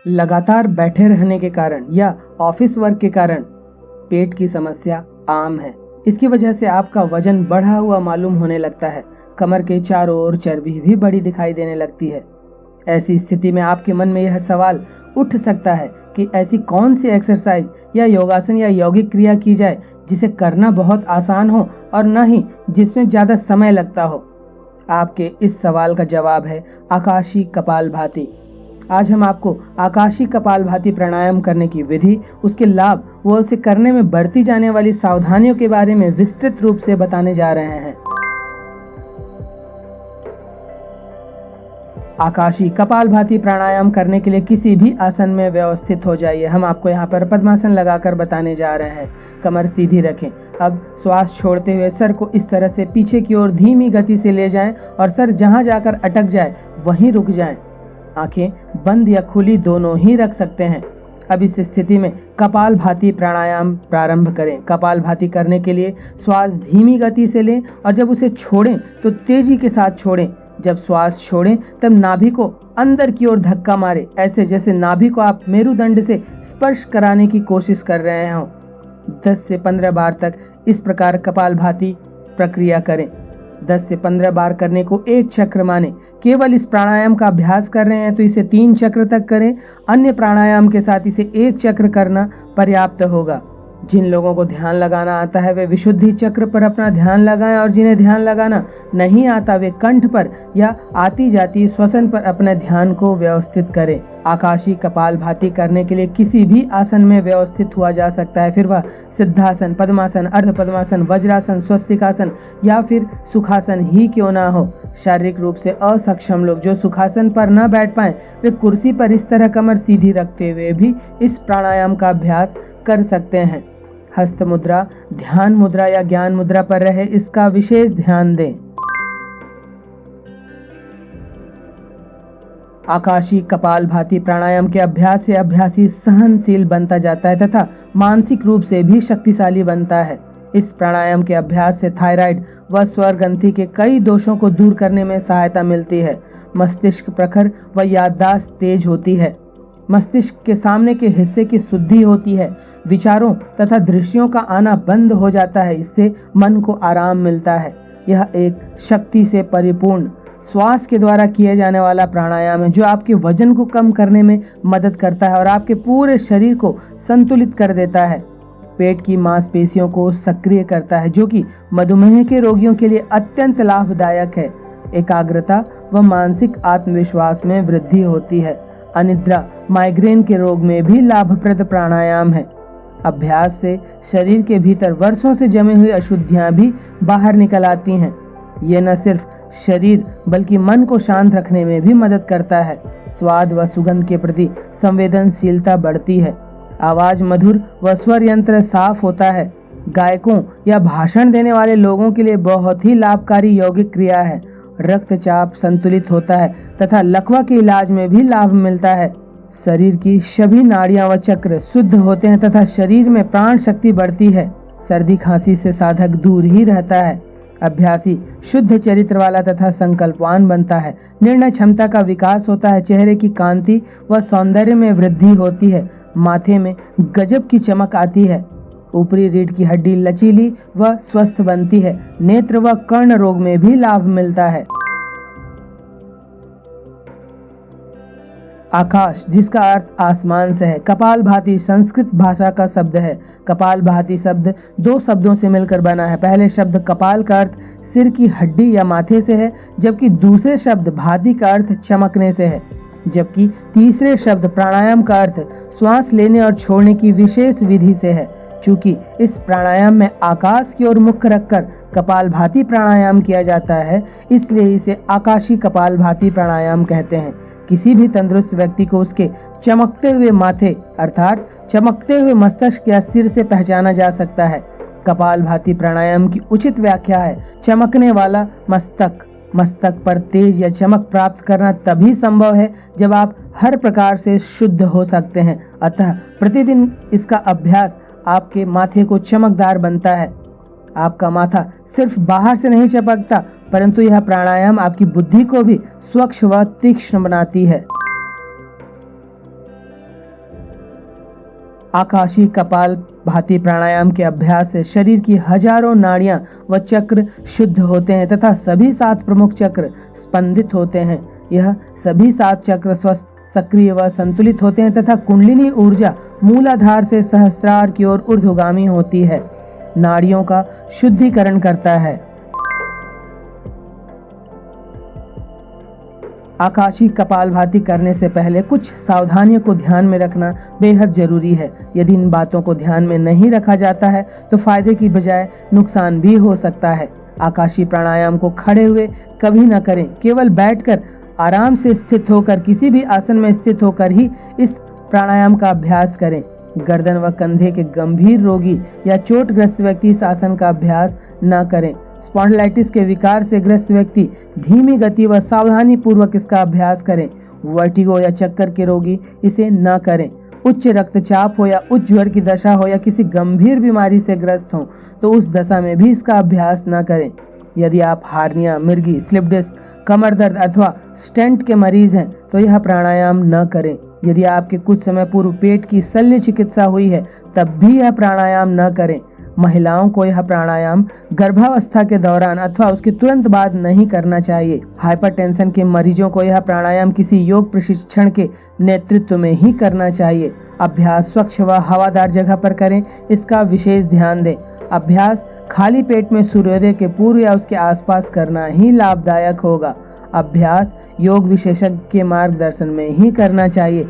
लगातार बैठे रहने के कारण या ऑफिस वर्क के कारण पेट की समस्या आम है। इसकी वजह से आपका वजन बढ़ा हुआ मालूम होने लगता है। कमर के चारों ओर चर्बी भी बड़ी दिखाई देने लगती है। ऐसी स्थिति में आपके मन में यह सवाल उठ सकता है कि ऐसी कौन सी एक्सरसाइज या योगासन या यौगिक क्रिया की जाए जिसे करना बहुत आसान हो और न ही जिसमें ज़्यादा समय लगता हो। आपके इस सवाल का जवाब है आकाशी कपालभाति। आज हम आपको आकाशी कपालभाति प्राणायाम करने की विधि, उसके लाभ व उसे करने में बरती जाने वाली सावधानियों के बारे में विस्तृत रूप से बताने जा रहे हैं। आकाशी कपालभाति प्राणायाम करने के लिए किसी भी आसन में व्यवस्थित हो जाइए। हम आपको यहाँ पर पद्मासन लगाकर बताने जा रहे हैं। कमर सीधी रखें। अब श्वास छोड़ते हुए सर को इस तरह से पीछे की ओर धीमी गति से ले जाएं और सर जहाँ जाकर अटक जाए वहीं रुक जाएं। आंखें बंद या खुली दोनों ही रख सकते हैं। अब इस स्थिति में कपालभाति प्राणायाम प्रारंभ करें। कपालभाति करने के लिए श्वास धीमी गति से लें और जब उसे छोड़ें तो तेजी के साथ छोड़ें। जब श्वास छोड़ें तब नाभि को अंदर की ओर धक्का मारें, ऐसे जैसे नाभि को आप मेरुदंड से स्पर्श कराने की कोशिश कर रहे हों। 10 से 15 बार तक इस प्रकार कपालभाति प्रक्रिया करें। 10 से 15 बार करने को एक चक्र माने। केवल इस प्राणायाम का अभ्यास कर रहे हैं तो इसे 3 चक्र तक करें। अन्य प्राणायाम के साथ इसे 1 चक्र करना पर्याप्त होगा। जिन लोगों को ध्यान लगाना आता है वे विशुद्धि चक्र पर अपना ध्यान लगाएं और जिन्हें ध्यान लगाना नहीं आता वे कंठ पर या आती जाती श्वसन पर अपने ध्यान को व्यवस्थित करें। आकाशी कपालभाति करने के लिए किसी भी आसन में व्यवस्थित हुआ जा सकता है, फिर वह सिद्धासन, पद्मासन, अर्ध पद्मासन, वज्रासन, स्वस्तिकासन या फिर सुखासन ही क्यों ना हो। शारीरिक रूप से असक्षम लोग जो सुखासन पर न बैठ पाएं वे कुर्सी पर इस तरह कमर सीधी रखते हुए भी इस प्राणायाम का अभ्यास कर सकते हैं। हस्त मुद्रा, ध्यान मुद्रा या ज्ञान मुद्रा पर रहे, इसका विशेष ध्यान दें। आकाशी कपालभाति प्राणायाम के अभ्यास से अभ्यासी सहनशील बनता जाता है तथा मानसिक रूप से भी शक्तिशाली बनता है। इस प्राणायाम के अभ्यास से थायराइड व स्वर ग्रंथि के कई दोषों को दूर करने में सहायता मिलती है। मस्तिष्क प्रखर व याददाश्त तेज होती है। मस्तिष्क के सामने के हिस्से की शुद्धि होती है। विचारों तथा दृश्यों का आना बंद हो जाता है। इससे मन को आराम मिलता है। यह एक शक्ति से परिपूर्ण श्वास के द्वारा किए जाने वाला प्राणायाम है जो आपके वजन को कम करने में मदद करता है और आपके पूरे शरीर को संतुलित कर देता है। पेट की मांसपेशियों को सक्रिय करता है जो कि मधुमेह के रोगियों के लिए अत्यंत लाभदायक है। एकाग्रता व मानसिक आत्मविश्वास में वृद्धि होती है। अनिद्रा, माइग्रेन के रोग में भी लाभप्रद प्राणायाम है। अभ्यास से शरीर के भीतर वर्षों से जमी हुई अशुद्धियां भी बाहर निकल आती हैं। ये न सिर्फ शरीर बल्कि मन को शांत रखने में भी मदद करता है। स्वाद व सुगंध के प्रति संवेदनशीलता बढ़ती है। आवाज मधुर व स्वर यंत्र साफ होता है। गायकों या भाषण देने वाले लोगों के लिए बहुत ही लाभकारी यौगिक क्रिया है। रक्तचाप संतुलित होता है तथा लकवा के इलाज में भी लाभ मिलता है। शरीर की सभी नाड़ियां व चक्र शुद्ध होते हैं तथा शरीर में प्राण शक्ति बढ़ती है। सर्दी खांसी से साधक दूर ही रहता है। अभ्यासी शुद्ध चरित्र वाला तथा संकल्पवान बनता है। निर्णय क्षमता का विकास होता है। चेहरे की कांति व सौंदर्य में वृद्धि होती है। माथे में गजब की चमक आती है। ऊपरी रीढ़ की हड्डी लचीली व स्वस्थ बनती है। नेत्र व कर्ण रोग में भी लाभ मिलता है। आकाश, जिसका अर्थ आसमान से है। कपालभाति संस्कृत भाषा का शब्द है। कपालभाति शब्द 2 शब्दों से मिलकर बना है। पहले शब्द कपाल का अर्थ सिर की हड्डी या माथे से है, जबकि दूसरे शब्द भाति का अर्थ चमकने से है, जबकि तीसरे शब्द प्राणायाम का अर्थ श्वास लेने और छोड़ने की विशेष विधि से है। चूंकि इस प्राणायाम में आकाश की ओर मुख रखकर कपालभाति प्राणायाम किया जाता है, इसलिए इसे आकाशी कपालभाति प्राणायाम कहते हैं। किसी भी तंदुरुस्त व्यक्ति को उसके चमकते हुए माथे अर्थात चमकते हुए मस्तिष्क या सिर से पहचाना जा सकता है। कपालभाति प्राणायाम की उचित व्याख्या है चमकने वाला मस्तक। मस्तक पर तेज या चमक प्राप्त करना तभी संभव है जब आप हर प्रकार से शुद्ध हो सकते हैं। अतः प्रतिदिन इसका अभ्यास आपके माथे को चमकदार बनता है। आपका माथा सिर्फ बाहर से नहीं चमकता, परंतु यह प्राणायाम आपकी बुद्धि को भी स्वच्छ व तीक्ष्ण बनाती है। आकाशीय कपाल भाती प्राणायाम के अभ्यास से शरीर की हजारों नाड़ियां व चक्र शुद्ध होते हैं तथा सभी 7 प्रमुख चक्र स्पंदित होते हैं। यह सभी 7 चक्र स्वस्थ, सक्रिय व संतुलित होते हैं तथा कुंडलिनी ऊर्जा मूलाधार से सहस्त्रार की ओर ऊर्ध्वगामी होती है, नाड़ियों का शुद्धिकरण करता है। आकाशीय कपालभाति करने से पहले कुछ सावधानियों को ध्यान में रखना बेहद जरूरी है। यदि इन बातों को ध्यान में नहीं रखा जाता है तो फायदे की बजाय नुकसान भी हो सकता है। आकाशीय प्राणायाम को खड़े हुए कभी न करें, केवल बैठकर आराम से स्थित होकर किसी भी आसन में स्थित होकर ही इस प्राणायाम का अभ्यास करें। गर्दन व कंधे के गंभीर रोगी या चोटग्रस्त व्यक्ति इस आसन का अभ्यास न करें। स्पॉन्डिलाइटिस के विकार से ग्रस्त व्यक्ति धीमी गति व सावधानी पूर्वक इसका अभ्यास करें। वर्टिगो या चक्कर के रोगी इसे न करें। उच्च रक्तचाप हो या उच्च ज्वर की दशा हो या किसी गंभीर बीमारी से ग्रस्त हो तो उस दशा में भी इसका अभ्यास न करें। यदि आप हार्निया, मिर्गी, स्लिप डिस्क, कमर दर्द अथवा स्टेंट के मरीज हैं तो यह प्राणायाम न करें। यदि आपके कुछ समय पूर्व पेट की शल्य चिकित्सा हुई है तब भी यह प्राणायाम न करें। महिलाओं को यह प्राणायाम गर्भावस्था के दौरान अथवा उसके तुरंत बाद नहीं करना चाहिए। हाइपरटेंशन के मरीजों को यह प्राणायाम किसी योग प्रशिक्षण के नेतृत्व में ही करना चाहिए। अभ्यास स्वच्छ व हवादार जगह पर करें, इसका विशेष ध्यान दें। अभ्यास खाली पेट में सूर्योदय के पूर्व या उसके आसपास करना ही लाभदायक होगा। अभ्यास योग विशेषज्ञ के मार्गदर्शन में ही करना चाहिए।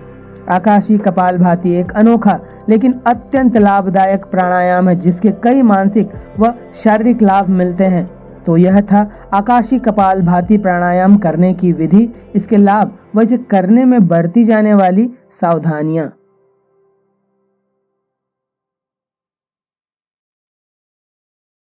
आकाशीय कपालभाति एक अनोखा लेकिन अत्यंत लाभदायक प्राणायाम है जिसके कई मानसिक व शारीरिक लाभ मिलते हैं। तो यह था आकाशीय कपालभाति प्राणायाम करने की विधि, इसके लाभ व इसे करने में बरती जाने वाली सावधानियां।